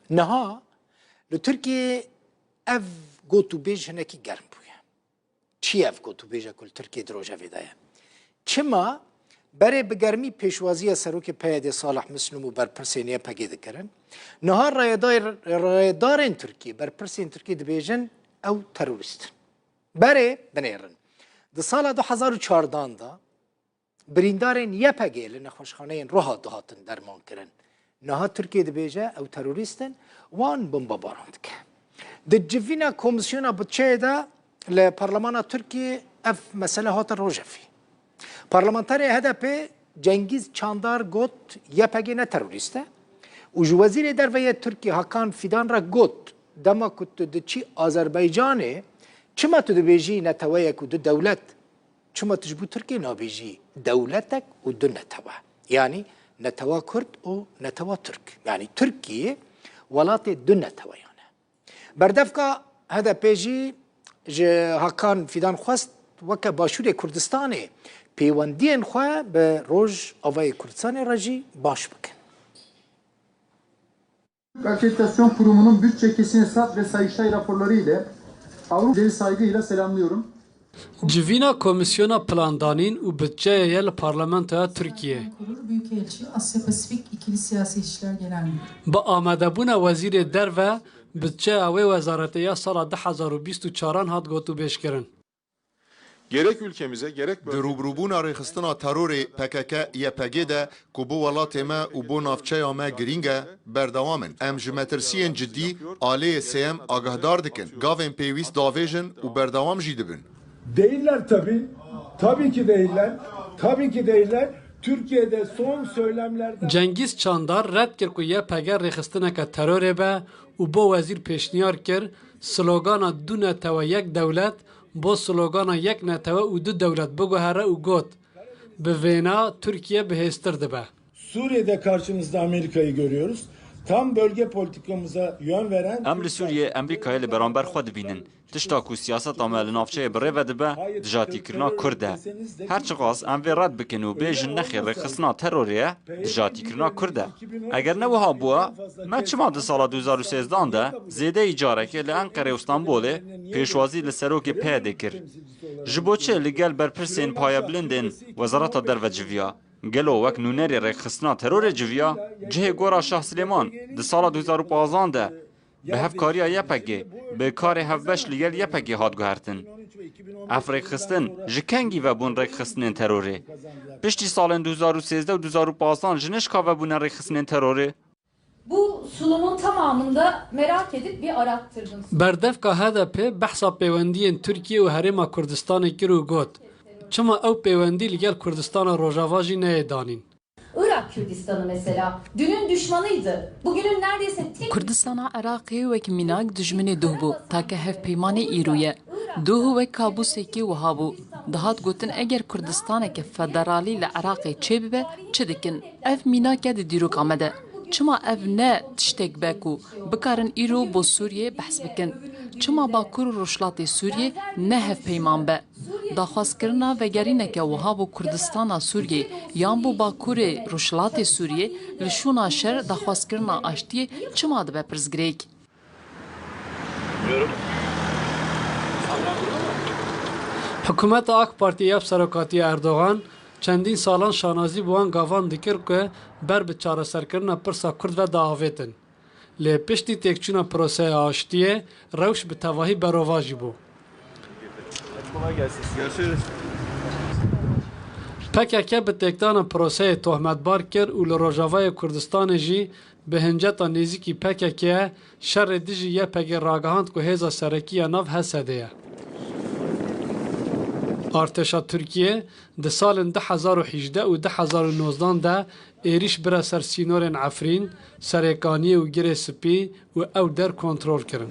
نها لتركيا اف گوتو بیج هنکی گرم بوده. چی اف گوتو بیج کل ترکیه دروجه ویدایه؟ چما برای بگرمی پیشوازی سروک پیاده صالح مسلم و برپرسینیه پگیده کرن نها رایدارن ترکیه برپرسین ترکیه دبیجن او تروریست برای بنیرن ده سال 2014 دا بریندارن یه پگه لنخوشخانه روها دهاتن درمان کرن نها ترکیه دبیجه او تروریستن وان بمبا باراند که ده جوینا کمیسیونا بچه دا لپارلمان ترکیه اف مسئله هات روژه فی پارلمانتری HDP Cengiz Çandar got YPG ne teröriste? Ucu vazir derveye Türkiye Hakan Fidan ra got dema kut de çi Azerbaycan'ı çima tu de beji ne tavaya ku de devlet çima tu bu Türkiye ne beji devletek u de ne tava yani ne tava Kürt o ne tava Türk yani Türkiye velatı de ne tava yani berdefka HDP'ci Hakan Fidan xwest veke başûrê Kurdistanê peywendiyên xwe bi Roj Avayê Kurdistanê re jî baş bikin. Akreditasyon Kurumu'nun bütçe kesin hesap ve sayıştay raporları ile Avrupa'yı saygıyla selamlıyorum. Civîna Komisyona Plandanîn û Bütçeyê li Parlamentoya Tirkiye. Büyükelçi Asya Pasifik İkili Siyasi İlişkiler Genel Müdürü. Bi amedebûna Wezîrê Derve bütçeya wê wezaretiya sala 2024 hat gotûbêjkirin. Gerek ülkemize gerek Rûbirûbûna rêxistina terorê PKK YPG de ku bo welatê me û bo navçeya me girîng e berdewam in. Em ji metirsiyên ciddî aliyê sêyem agahdar dikin. Gavên pêwîst davêjin û berdewam jî dibin. Değiller tabii. Tabii ki değiller. Tabii ki değiller. Türkiye'de son söylemlerden... Cengiz Çandar red kir ku YPG rêxistineke terorê be û bo wezîr pêşniyar kir slogana du netewe yek devlet bo slogana yek netewe û du devlet biguhere û got bi vêna Türkiye bihêstir dibe. Suriye'de karşımızda Amerika'yı görüyoruz. Tam bölge politikamıza yön veren... Em li Sûriye Amerîkayê li beramber xwe dibînin. Tişta ku siyaseta me li navçeyê bi rêve dibe, dijatîkirina Kurd e. Her çiqas em vê red bikin û bêjin nexê rêxistina terorê dijatîkirina Kurd e. Eger ne wiha bûye, me çima di sala 2013 de zêdeyî carekê li Enqere û Stenbolê pêşwazî li serokê PYD kir. Ji bo çi li gel berpirsên payebilindên Wezareta Derve civiya. Gelo wek nûnerê rêxistina terorê civiya, cihê gora Şah Silêman di sala 2015 de bi hevkariya YPG bi karê hevbeş li gel YPG hat guhertin. Ev rêxistin ji kengî vebûn rêxistinên terorê. Piştî salên 2013 û 2015 ji neşka vebûne rêxistinên terorê. Bu sunumun tamamında merak edip bir arattırdım. Berdevka HDP behsa peywendiyên Türkiye û Herêma Kurdistanê kir û got. Çima ew peywendî li gel Kurdistana Rojava jî neyê danîn. Irak Kürdistan'ı mesela dünün düşmanıydı. Bugünün neredeyse tek... Kurdistana Iraqê wek mînak dijminê duh bû take hevpeymanê îro ye. Duh wek kabûsekê wiha bû. Dihat gotin eger Kurdistaneke federalî li Iraqê çê bibe çi dikin? Ev mînake di dîroka me de. Çima ev ne tiştek be ku bikarin îro bo Sûriyê behs bikin? Çima Bakur û Rojhilatê Sûriyê ne hevpeyman be? Daxwazkirina vegerîneke wiha bo Kurdistana Sûriyê yan bo Bakurê Rojhilatê Sûriyê li şûna şer daxwazkirina aştiyê çima dibe pirsgirêk? Hikûmeta AK Partiya ya Serokatiya Erdogan çendîn salan şanazî bi wan gavan dikir ku ber bi çareserkirina pirsa Kurd ve diavêtin. Lê piştî têkçûna proseya aştiyê rewş bi tevahî berova jî bû. PKK bi têktana proseyê tohmetbar kir û li Rojavayê Kurdistanê jî bi hinceta nêzîkî PKK'ye şerê dijî YPG ragihand ku hêza serekiya nav Hesedê ye. Artêşa Tirkiye di salên 2018 û 2019 de êriş bira ser sînorên Efrîn, Serêkaniyê û Girê Spî û ew der kontrol kirin.